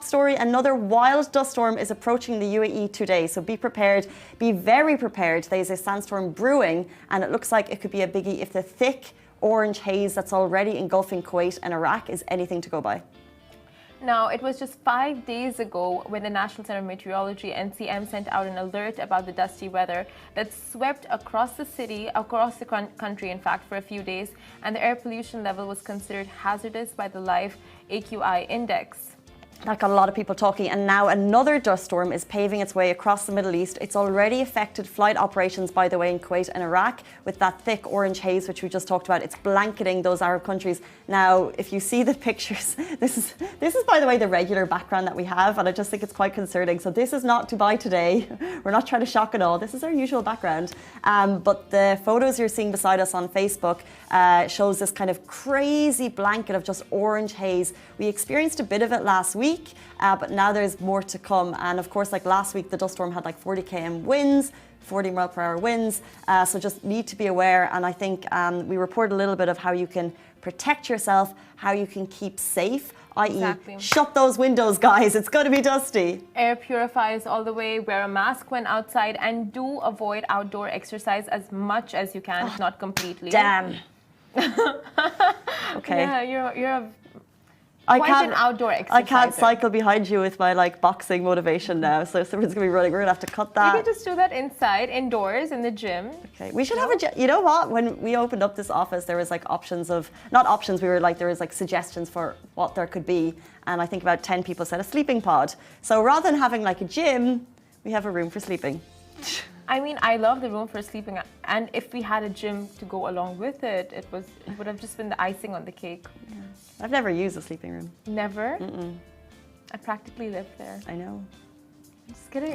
story, another wild dust storm is approaching the UAE today. So be prepared, be very prepared. There's a sandstorm brewing, and it looks like it could be a biggie if the thick orange haze that's already engulfing Kuwait and Iraq is anything to go by. Now, it was just 5 days ago when the National Center of Meteorology, NCM, sent out an alert about the dusty weather that swept across the city, across the country, in fact, for a few days, and the air pollution level was considered hazardous by the live AQI index. That got a lot of people talking, and now another dust storm is paving its way across the Middle East. It's already affected flight operations, by the way, in Kuwait and Iraq with that thick orange haze, which we just talked about. It's blanketing those Arab countries. Now, if you see the pictures, this is by the way, the regular background that we have, and I just think it's quite concerning. So this is not Dubai today. We're not trying to shock at all. This is our usual background. But the photos you're seeing beside us on Facebook shows this kind of crazy blanket of just orange haze. We experienced a bit of it last week. But now there's more to come, and of course, like last week, the dust storm had like 40 km winds, 40 mile per hour winds, so just need to be aware. And I think we report a little bit of how you can protect yourself, how you can keep safe, i.e. shut those windows, guys, it's going to be dusty. Air purifiers all the way, wear a mask when outside, and do avoid outdoor exercise as much as you can, if not completely. Damn. Okay. Yeah, you're a an outdoor exerciser. I can't cycle behind you with my like boxing motivation now, so someone's gonna be running. We're gonna have to cut that. You can just do that inside, indoors, in the gym. Okay, we should have a. You know what? When we opened up this office, there was like options of not options. We were like there was like suggestions for what there could be, and I think about 10 people said a sleeping pod. So rather than having like a gym, we have a room for sleeping. I mean, I love the room for sleeping, and if we had a gym to go along with it, it would have just been the icing on the cake. Yeah. I've never used a sleeping room. Never? Mm-mm. I practically lived there. I know. I'm just kidding.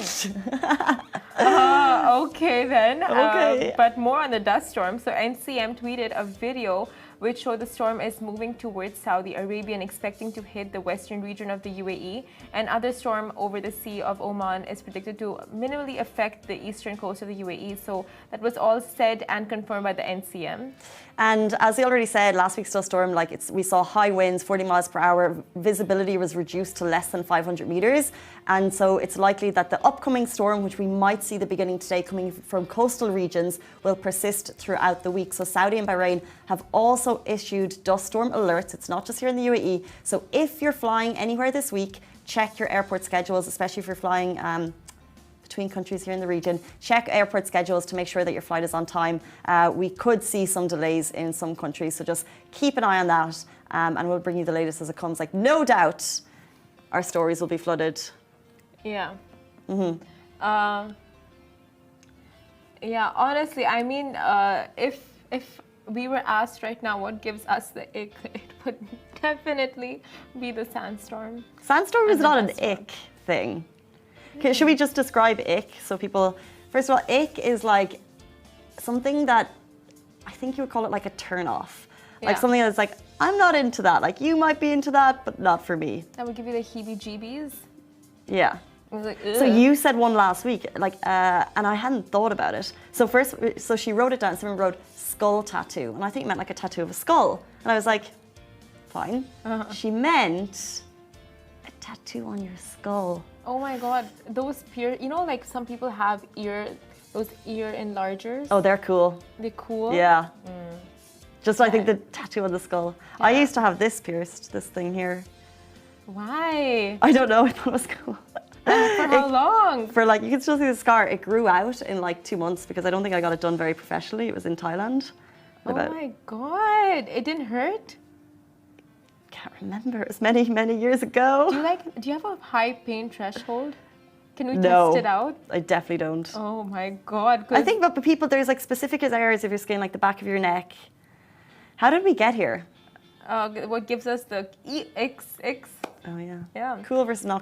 Okay then. Okay. But more on the dust storm. So NCM tweeted a video which showed the storm is moving towards Saudi Arabia and expecting to hit the western region of the UAE. And other storm over the Sea of Oman is predicted to minimally affect the eastern coast of the UAE. So that was all said and confirmed by the NCM. And as they already said, last week's dust storm, we saw high winds, 40 miles per hour. Visibility was reduced to less than 500 meters. And so it's likely that the upcoming storm, which we might see the beginning today coming from coastal regions, will persist throughout the week. So Saudi and Bahrain have also issued dust storm alerts. It's not just here in the UAE. So if you're flying anywhere this week, check your airport schedules, especially if you're flying between countries here in the region. Check airport schedules to make sure that your flight is on time. We could see some delays in some countries, so just keep an eye on that, and we'll bring you the latest as it comes. Like, no doubt our stories will be flooded. Yeah. Mm-hmm. Yeah, honestly, I mean, if we were asked right now what gives us the ick, it would definitely be the sandstorm. Sandstorm is not an ick thing. Okay, should we just describe ick so people... First of all, ick is like something that I think you would call it like a turn off. Yeah. Like something that's like, I'm not into that. Like, you might be into that, but not for me. That would give you the heebie-jeebies? Yeah. I was like, so you said one last week, like, and I hadn't thought about it. So she wrote it down. Someone wrote skull tattoo, and I think it meant like a tattoo of a skull. And I was like, fine. She meant a tattoo on your skull. Oh my God, those you know, like some people have those ear enlargers. Oh, they're cool. They're cool? Yeah. Just I think the tattoo on the skull. Yeah. I used to have this pierced, this thing here. Why? I don't know, I thought it was cool. For how long? For like, you can still see the scar. It grew out in like 2 months because I don't think I got it done very professionally. It was in Thailand. Oh my God, it didn't hurt? Can't remember. It was many, many years ago. Do you have a high pain threshold? Can we test it out? I definitely don't. Oh my God. I think but people, there's like specific areas of your skin, like the back of your neck. How did we get here? What gives us the X? Oh yeah. Yeah. Cool versus not